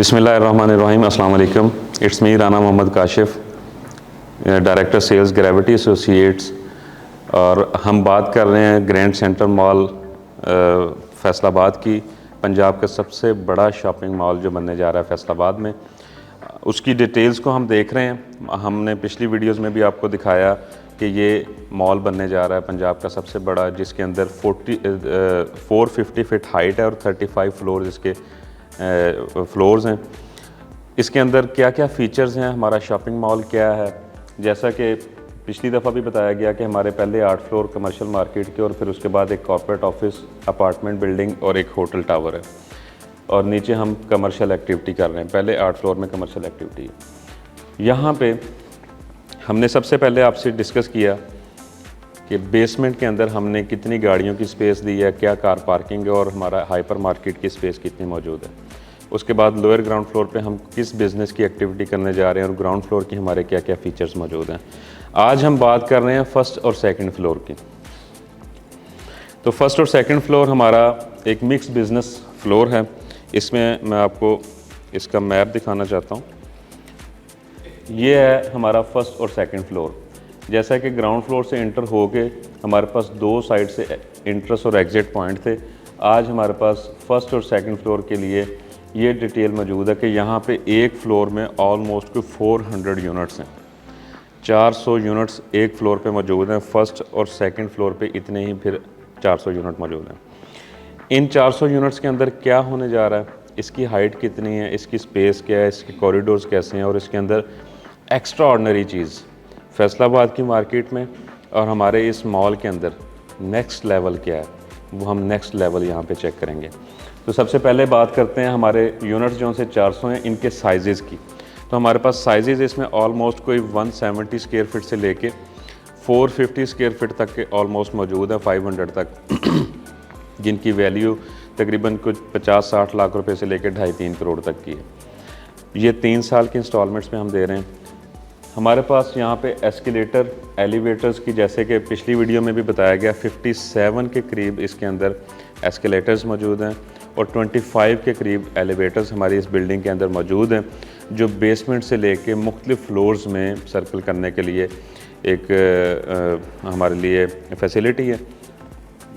बिस्मिल्लाहिर्रहमानिर्रहीम, अस्सलाम वालेकुम। It's me Rana Mohammad Kashif, director sales Gravity Associates, और हम बात कर रहे हैं ग्रैंड सेंटर मॉल फैसलाबाद की। पंजाब का सबसे बड़ा शॉपिंग मॉल जो बनने जा रहा है फैसलाबाद में, उसकी डिटेल्स को हम देख रहे हैं। हमने पिछली वीडियोस में भी आपको दिखाया कि ये मॉल बनने जा रहा है पंजाब का सबसे बड़ा, जिसके अंदर 450 फीट हाइट है और 35 फ्लोर इसके फ्लोर्स हैं। इसके अंदर क्या क्या फ़ीचर्स हैं, हमारा शॉपिंग मॉल क्या है। जैसा कि पिछली दफ़ा भी बताया गया कि हमारे पहले 8 फ्लोर कमर्शियल मार्केट के, और फिर उसके बाद एक कॉर्पोरेट ऑफिस, अपार्टमेंट बिल्डिंग और एक होटल टावर है, और नीचे हम कमर्शियल एक्टिविटी कर रहे हैं। पहले 8 फ्लोर में कमर्शियल एक्टिविटी है। यहाँ पे हमने सबसे पहले आपसे डिस्कस किया कि बेसमेंट के अंदर हमने कितनी गाड़ियों की स्पेस दी है, क्या कार पार्किंग है, और हमारा हाइपर मार्केट की स्पेस कितनी मौजूद है। उसके बाद लोअर ग्राउंड फ्लोर पे हम किस बिज़नेस की एक्टिविटी करने जा रहे हैं और ग्राउंड फ्लोर की हमारे क्या क्या फ़ीचर्स मौजूद हैं। आज हम बात कर रहे हैं फर्स्ट और सेकंड फ्लोर की। तो फर्स्ट और सेकंड फ्लोर हमारा एक मिक्स बिज़नेस फ्लोर है। इसमें मैं आपको इसका मैप दिखाना चाहता हूँ। ये है हमारा फर्स्ट और सेकंड फ्लोर। जैसा कि ग्राउंड फ्लोर से इंटर होके हमारे पास दो साइड से इंट्रेंस और एग्ज़िट पॉइंट थे। आज हमारे पास फर्स्ट और सेकंड फ्लोर के लिए ये डिटेल मौजूद है कि यहाँ पे एक फ्लोर में ऑलमोस्ट कोई 400 यूनिट्स हैं। 400 यूनिट्स एक फ्लोर पे मौजूद हैं। फर्स्ट और सेकंड फ्लोर पे इतने ही फिर 400 यूनिट मौजूद हैं। इन 400 यूनिट्स के अंदर क्या होने जा रहा है, इसकी हाइट कितनी है, इसकी स्पेस क्या है, इसके कॉरिडोर्स कैसे हैं, और इसके अंदर एक्स्ट्रा ऑर्डिनरी चीज़ फैसलाबाद की मार्केट में और हमारे इस मॉल के अंदर नेक्स्ट लेवल क्या है, वो हम नेक्स्ट लेवल यहाँ पे चेक करेंगे। तो सबसे पहले बात करते हैं हमारे यूनिट्स जो से 400 हैं, इनके साइज़ की। तो हमारे पास साइज़ इसमें ऑलमोस्ट कोई 170 स्क्वायर फीट से लेके 450 स्क्वायर फीट तक के ऑलमोस्ट मौजूद है, 500 तक, जिनकी वैल्यू तकरीबन कुछ 50-60 लाख रुपए से लेकर 2.5-3 करोड़ तक की है। ये 3 साल के इंस्टॉलमेंट्स में हम दे रहे हैं। हमारे पास यहाँ पे एस्केलेटर, एलिवेटर्स की, जैसे कि पिछली वीडियो में भी बताया गया, 57 के करीब इसके अंदर एस्केलेटर्स मौजूद हैं और 25 के करीब एलिवेटर्स हमारी इस बिल्डिंग के अंदर मौजूद हैं, जो बेसमेंट से लेके मुख्तलिफ फ्लोर्स में सर्कल करने के लिए एक हमारे लिए फैसिलिटी है।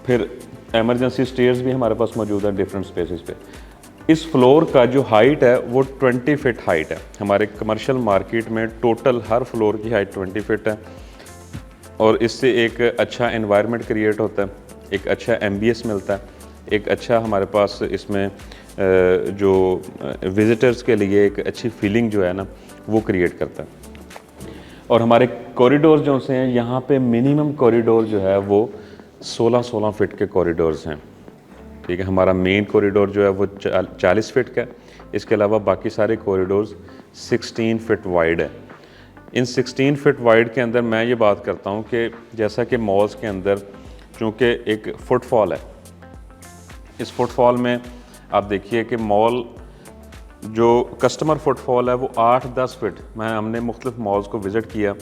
फिर एमरजेंसी स्टेयर्स भी हमारे पास मौजूद हैं डिफरेंट स्पेसेस पे। इस फ्लोर का जो हाइट है वो 20 फीट हाइट है। हमारे कमर्शियल मार्केट में टोटल हर फ्लोर की हाइट 20 फीट है, और इससे एक अच्छा एनवायरनमेंट क्रिएट होता है, एक अच्छा एम्बियंस मिलता है, एक अच्छा हमारे पास इसमें जो विज़िटर्स के लिए एक अच्छी फीलिंग जो है ना वो क्रिएट करता है। और हमारे कॉरिडोर जो से हैं, यहाँ पे मिनिमम कॉरिडोर जो है वो 16 फीट के कॉरिडोर्स हैं। ठीक है, हमारा मेन कॉरिडोर जो है वो 40 फीट का है। इसके अलावा बाकी सारे कॉरिडोर्स 16 फीट वाइड है। इन 16 फीट वाइड के अंदर मैं ये बात करता हूँ कि जैसा कि मॉल्स के अंदर चूँकि एक फुटफॉल है, इस फुटफॉल में आप देखिए कि मॉल जो कस्टमर फुटफॉल है वो 8-10 फीट, हमने मुख्तलिफ मॉल्स को विज़िट किया।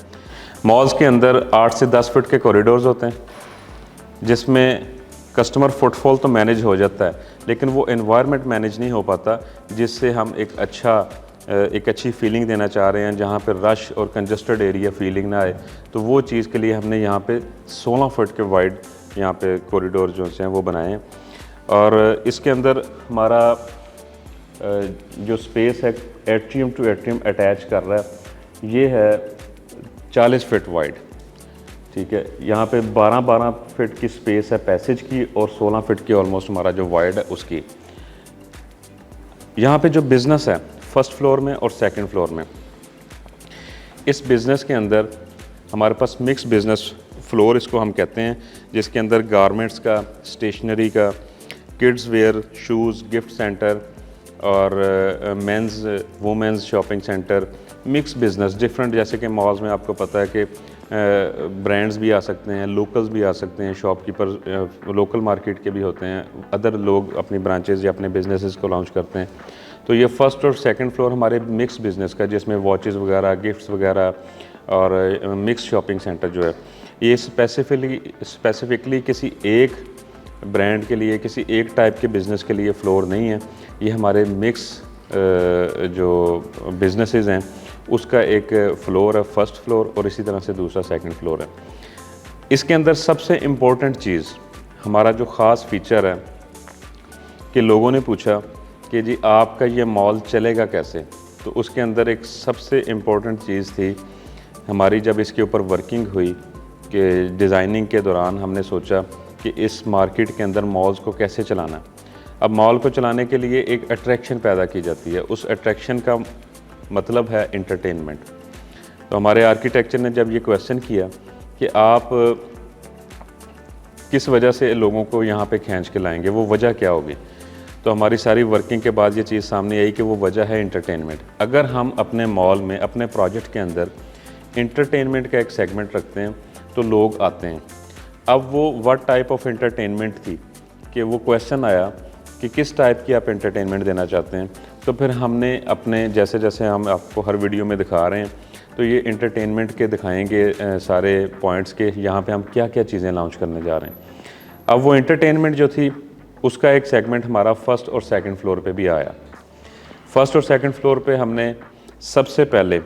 मॉल्स के अंदर 8 से 10 फीट के कॉरिडोर्स होते हैं, जिसमें कस्टमर फुटफॉल तो मैनेज हो जाता है, लेकिन वो एनवायरनमेंट मैनेज नहीं हो पाता, जिससे हम एक अच्छी फीलिंग देना चाह रहे हैं, जहाँ पे रश और कंजस्टेड एरिया फीलिंग ना आए। तो वो चीज़ के लिए हमने यहाँ पे 16 फीट के वाइड यहाँ पे कॉरिडोर जो हैं वो बनाए हैं। और इसके अंदर हमारा जो स्पेस है एट्रियम टू एट्रियम अटैच कर रहा है, ये है 40 फीट वाइड। ठीक है, यहाँ पे 12 फीट की स्पेस है पैसेज की, और 16 फीट की ऑलमोस्ट हमारा जो वाइड है उसकी। यहाँ पे जो बिज़नेस है फर्स्ट फ्लोर में और सेकंड फ्लोर में, इस बिज़नेस के अंदर हमारे पास मिक्स बिज़नेस फ्लोर इसको हम कहते हैं, जिसके अंदर गारमेंट्स का, स्टेशनरी का, kids wear, shoes, gift centre और men's women's shopping centre, mix business different. जैसे कि मॉल्स में आपको पता है कि ब्रांड्स भी आ सकते हैं, लोकल्स भी आ सकते हैं, शॉपकीपर लोकल मार्केट के भी होते हैं, अदर लोग अपनी ब्रांचेस या अपने बिजनेसेस को लॉन्च करते हैं। तो ये फर्स्ट और सेकंड फ्लोर हमारे मिक्स बिज़नेस का, जिसमें वॉचेस वगैरह, गिफ्ट्स वगैरह और मिक्स शॉपिंग सेंटर जो है, ये स्पेसिफिकली किसी एक ब्रांड के लिए, किसी एक टाइप के बिज़नेस के लिए फ्लोर नहीं है। ये हमारे मिक्स जो बिजनेसेस हैं उसका एक फ्लोर है, फर्स्ट फ्लोर, और इसी तरह से दूसरा सेकंड फ्लोर है। इसके अंदर सबसे इम्पोर्टेंट चीज़, हमारा जो ख़ास फीचर है कि लोगों ने पूछा कि जी आपका ये मॉल चलेगा कैसे, तो उसके अंदर एक सबसे इम्पोर्टेंट चीज़ थी हमारी, जब इसके ऊपर वर्किंग हुई कि डिज़ाइनिंग के दौरान हमने सोचा कि इस मार्केट के अंदर मॉल्स को कैसे चलाना है। अब मॉल को चलाने के लिए एक अट्रैक्शन पैदा की जाती है, उस अट्रैक्शन का मतलब है इंटरटेनमेंट। तो हमारे आर्किटेक्चर ने जब ये क्वेश्चन किया कि आप किस वजह से लोगों को यहाँ पे खींच के लाएंगे, वो वजह क्या होगी, तो हमारी सारी वर्किंग के बाद ये चीज़ सामने आई कि वो वजह है इंटरटेनमेंट। अगर हम अपने मॉल में, अपने प्रोजेक्ट के अंदर इंटरटेनमेंट का एक सेगमेंट रखते हैं तो लोग आते हैं। अब वो व्हाट टाइप ऑफ इंटरटेनमेंट थी कि वो क्वेश्चन आया कि किस टाइप की आप इंटरटेनमेंट देना चाहते हैं। तो फिर हमने अपने, जैसे जैसे हम आपको हर वीडियो में दिखा रहे हैं, तो ये इंटरटेनमेंट के दिखाएंगे सारे पॉइंट्स के यहाँ पे हम क्या क्या चीज़ें लॉन्च करने जा रहे हैं। अब वो इंटरटेनमेंट जो थी उसका एक सेगमेंट हमारा फर्स्ट और सेकंड फ्लोर पे भी आया। फर्स्ट और सेकंड फ्लोर पे हमने सबसे पहले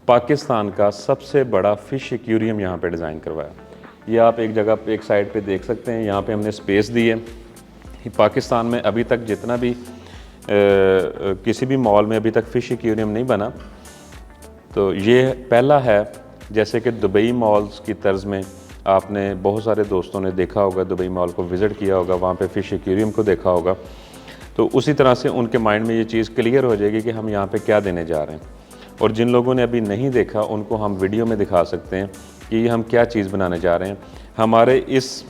पाकिस्तान का सबसे बड़ा फ़िश एक्वेरियम यहाँ पे डिज़ाइन करवाया। ये आप एक जगह पे, एक साइड पे देख सकते हैं, यहाँ पे हमने स्पेस दी है। पाकिस्तान में अभी तक जितना भी किसी भी मॉल में अभी तक फ़िश एक्वेरियम नहीं बना, तो ये पहला है। जैसे कि दुबई मॉल्स की तर्ज में आपने बहुत सारे दोस्तों ने देखा होगा, दुबई मॉल को विज़िट किया होगा, वहाँ पे फ़िश एक्वेरियम को देखा होगा, तो उसी तरह से उनके माइंड में ये चीज़ क्लियर हो जाएगी कि हम यहाँ पे क्या देने जा रहे हैं। और जिन लोगों ने अभी नहीं देखा उनको हम वीडियो में दिखा सकते हैं कि हम क्या चीज़ बनाने जा रहे हैं। हमारे इस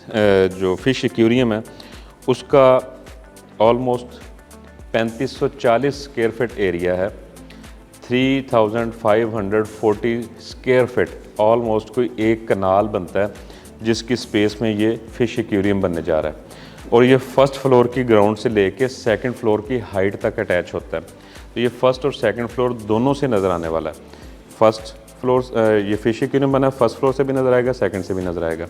जो फ़िश एक्वेरियम है उसका ऑलमोस्ट 3540 स्क्वायर फीट एरिया है, 3540 स्क्वायर फीट, ऑलमोस्ट कोई एक कनाल बनता है जिसकी स्पेस में ये फ़िश एक्वेरियम बनने जा रहा है। और ये फर्स्ट फ्लोर की ग्राउंड से लेके सेकंड फ्लोर की हाइट तक अटैच होता है। तो ये फर्स्ट और सेकंड फ्लोर दोनों से नज़र आने वाला है। फर्स्ट फ्लोर ये फ़िश एक्वेरियम बना है, फर्स्ट फ्लोर से भी नज़र आएगा, सेकंड से भी नज़र आएगा।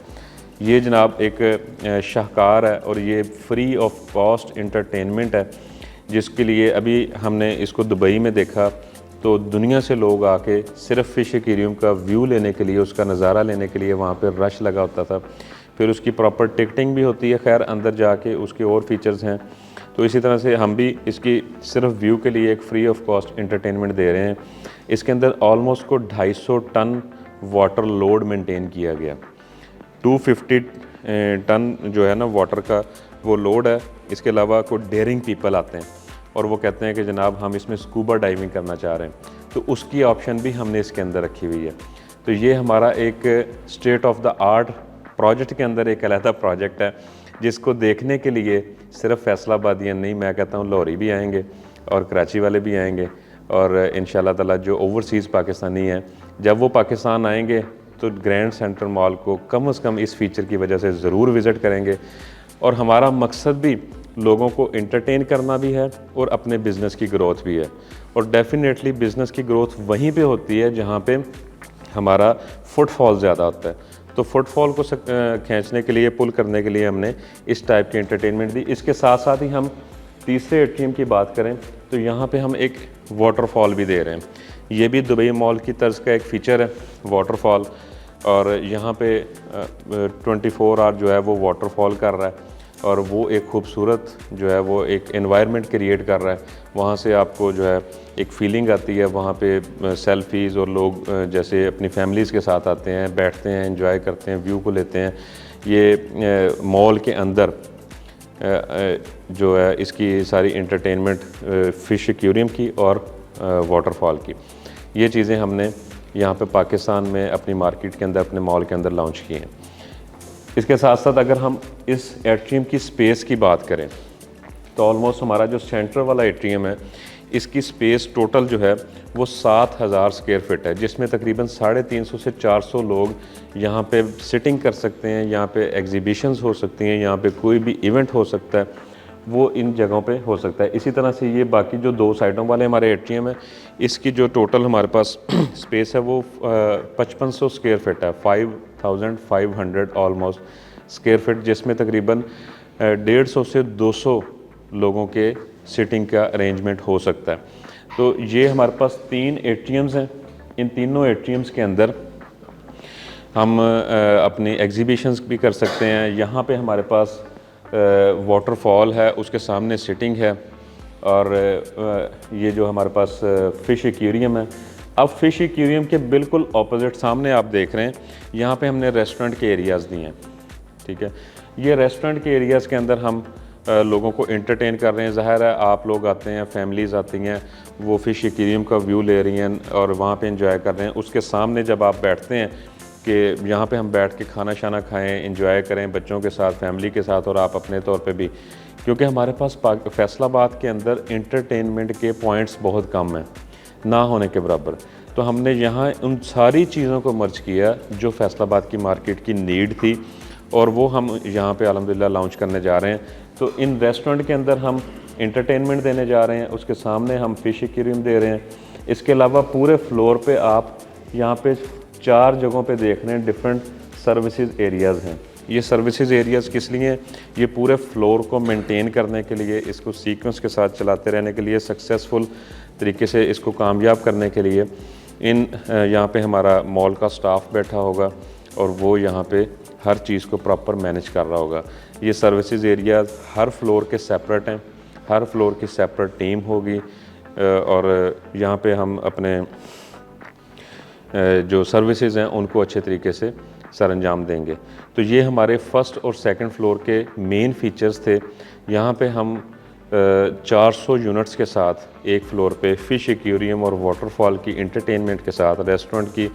ये जनाब एक शाहकार है और ये फ्री ऑफ कॉस्ट इंटरटेनमेंट है, जिसके लिए अभी हमने इसको दुबई में देखा तो दुनिया से लोग आके सिर्फ फ़िश एक्वेरियम का व्यू लेने के लिए, उसका नज़ारा लेने के लिए वहाँ पर रश लगा होता था। फिर उसकी प्रॉपर टिकटिंग भी होती है, खैर अंदर जाके उसके और फीचर्स हैं। तो इसी तरह से हम भी इसकी सिर्फ व्यू के लिए एक फ्री ऑफ कॉस्ट इंटरटेनमेंट दे रहे हैं। इसके अंदर ऑलमोस्ट को 250 टन वाटर लोड मेंटेन किया गया, 250 टन जो है ना वाटर का वो लोड है। इसके अलावा कोई डेयरिंग पीपल आते हैं और वो कहते हैं कि जनाब हम इसमें स्कूबा डाइविंग करना चाह रहे हैं, तो उसकी ऑप्शन भी हमने इसके अंदर रखी हुई है। तो ये हमारा एक state of the art project के अंदर एक अलहदा प्रोजेक्ट है, जिसको देखने के लिए सिर्फ फैसलाबादियाँ नहीं, मैं कहता हूँ लाहौरी भी आएंगे और कराची वाले भी आएंगे, और इंशाल्लाह ताला जो ओवरसीज़ पाकिस्तानी हैं जब वो पाकिस्तान आएंगे तो ग्रैंड सेंटर मॉल को कम से कम इस फीचर की वजह से ज़रूर विज़िट करेंगे। और हमारा मकसद भी लोगों को इंटरटेन करना भी है और अपने बिज़नेस की ग्रोथ भी है। और डेफिनेटली बिज़नेस की ग्रोथ वहीं पे होती है जहाँ पे हमारा फुटफॉल ज़्यादा होता है। तो फुटफॉल को खींचने के लिए, पुल करने के लिए हमने इस टाइप की एंटरटेनमेंट दी। इसके साथ साथ ही हम तीसरे एट्रियम की बात करें तो यहाँ पे हम एक वाटरफॉल भी दे रहे हैं। ये भी दुबई मॉल की तर्ज का एक फ़ीचर है वाटरफॉल, और यहाँ पे 24 आवर जो है वो वाटरफॉल कर रहा है और वो एक खूबसूरत जो है वो एक एनवायरनमेंट क्रिएट कर रहा है। वहाँ से आपको जो है एक फ़ीलिंग आती है, वहाँ पे सेल्फ़ीज़, और लोग जैसे अपनी फैमिलीज़ के साथ आते हैं, बैठते हैं, एंजॉय करते हैं, व्यू को लेते हैं। ये मॉल के अंदर जो है इसकी सारी इंटरटेनमेंट फ़िश एक्वेरियम की और वाटरफॉल की, ये चीज़ें हमने यहाँ पे पाकिस्तान में अपनी मार्केट के अंदर, अपने मॉल के अंदर लॉन्च किए हैं। इसके साथ साथ अगर हम इस एट्रियम की स्पेस की बात करें तो ऑलमोस्ट हमारा जो सेंटर वाला एट्रियम है इसकी स्पेस टोटल जो है वो 7000 स्क्वायर फीट है, जिसमें तकरीबन 350 से 400 लोग यहाँ पे सिटिंग कर सकते हैं, यहाँ पे एग्जीबिशंस हो सकती हैं, यहाँ पे कोई भी इवेंट हो सकता है, वो इन जगहों पे हो सकता है। इसी तरह से ये बाकी जो दो साइडों वाले हमारे एट्रियम है, इसकी जो टोटल हमारे पास स्पेस है वो 5500 स्क्वायर फीट है, 5500 ऑलमोस्ट स्क्वायर फीट, जिसमें तकरीबन 150 से 200 लोगों के सिटिंग का अरेंजमेंट हो सकता है। तो ये हमारे पास 3 एट्रियम्स हैं। इन तीनों एट्रियम्स के अंदर हम अपनी एग्जीबिशंस भी कर सकते हैं। यहाँ पे हमारे पास वाटरफॉल है, उसके सामने सिटिंग है, और ये जो हमारे पास फ़िश एक्वेरियम है। अब फ़िश एक्वेरियम के बिल्कुल ऑपोजिट सामने आप देख रहे हैं, यहाँ पे हमने रेस्टोरेंट के एरियाज़ दिए हैं। ठीक है, ये रेस्टोरेंट के एरियाज़ के अंदर हम लोगों को एंटरटेन कर रहे हैं। ज़ाहिर है आप लोग आते हैं, फैमिलीज़ आती हैं, वो फ़िश एक्वेरियम का व्यू ले रही हैं और वहाँ पे एंजॉय कर रहे हैं। उसके सामने जब आप बैठते हैं कि यहाँ पे हम बैठ के खाना शाना खाएं, एंजॉय करें बच्चों के साथ, फैमिली के साथ, और आप अपने तौर पे भी, क्योंकि हमारे पास फैसलाबाद के अंदर एंटरटेनमेंट के पॉइंट्स बहुत कम हैं, ना होने के बराबर। तो हमने यहाँ उन सारी चीज़ों को मर्ज किया जो फैसलाबाद की मार्केट की नीड थी, और वो हम यहाँ पे अल्हम्दुलिल्लाह लॉन्च करने जा रहे हैं। तो इन रेस्टोरेंट के अंदर हम एंटरटेनमेंट देने जा रहे हैं, उसके सामने हम फ़िश एक्वेरियम दे रहे हैं। इसके अलावा पूरे फ्लोर पे आप यहाँ पे 4 जगहों पे देख रहे हैं डिफरेंट सर्विसेज एरियाज़ हैं। ये सर्विसेज एरियाज़ किस लिए हैं? ये पूरे फ्लोर को मेंटेन करने के लिए, इसको सीक्वेंस के साथ चलाते रहने के लिए, सक्सेसफुल तरीके से इसको कामयाब करने के लिए यहाँ पे हमारा मॉल का स्टाफ बैठा होगा और वो यहाँ पे हर चीज़ को प्रॉपर मैनेज कर रहा होगा। ये सर्विसेज एरियाज़ हर फ्लोर के सेपरेट हैं, हर फ्लोर की सेपरेट टीम होगी, और यहाँ पे हम अपने जो सर्विसेज हैं उनको अच्छे तरीके से सरअंजाम देंगे। तो ये हमारे फर्स्ट और सेकंड फ्लोर के मेन फीचर्स थे। यहाँ पे हम 400 यूनिट्स के साथ एक फ्लोर पे फ़िश एक्वेरियम और वाटरफॉल की एंटरटेनमेंट के साथ, रेस्टोरेंट की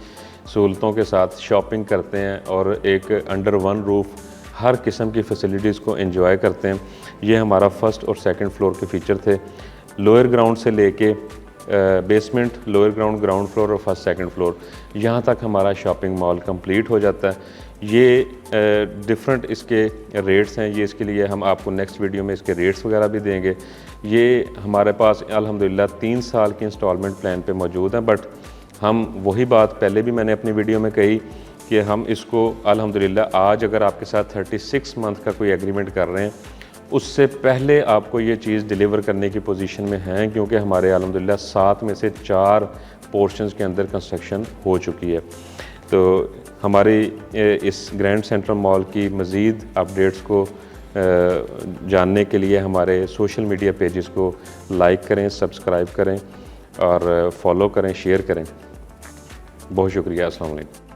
सहूलतों के साथ शॉपिंग करते हैं, और एक अंडर वन रूफ हर किस्म की फैसिलिटीज़ को एंजॉय करते हैं। ये हमारा फर्स्ट और सेकंड फ्लोर के फीचर थे। लोअर ग्राउंड से लेके basement, lower ground, ground floor और फर्स्ट सेकंड फ्लोर, यहाँ तक हमारा शॉपिंग मॉल कंप्लीट हो जाता है। ये डिफरेंट इसके रेट्स हैं। ये इसके लिए हम आपको नेक्स्ट वीडियो में इसके रेट्स वगैरह भी देंगे। ये हमारे पास अल्हम्दुलिल्लाह 3 साल की इंस्टॉलमेंट प्लान पे मौजूद हैं, बट हम वही बात पहले भी मैंने अपनी वीडियो में कही कि हम इसको अल्हम्दुलिल्लाह आज अगर आपके साथ 36 मंथ का कोई एग्रीमेंट कर रहे हैं, उससे पहले आपको ये चीज़ डिलीवर करने की पोजीशन में हैं, क्योंकि हमारे अल्हम्दुलिल्लाह 7 में से 4 पोर्शंस के अंदर कंस्ट्रक्शन हो चुकी है। तो हमारी इस ग्रैंड सेंट्रल मॉल की मज़ीद अपडेट्स को जानने के लिए हमारे सोशल मीडिया पेजेस को लाइक करें, सब्सक्राइब करें और फॉलो करें, शेयर करें। बहुत शुक्रिया। अस्सलाम वालेकुम।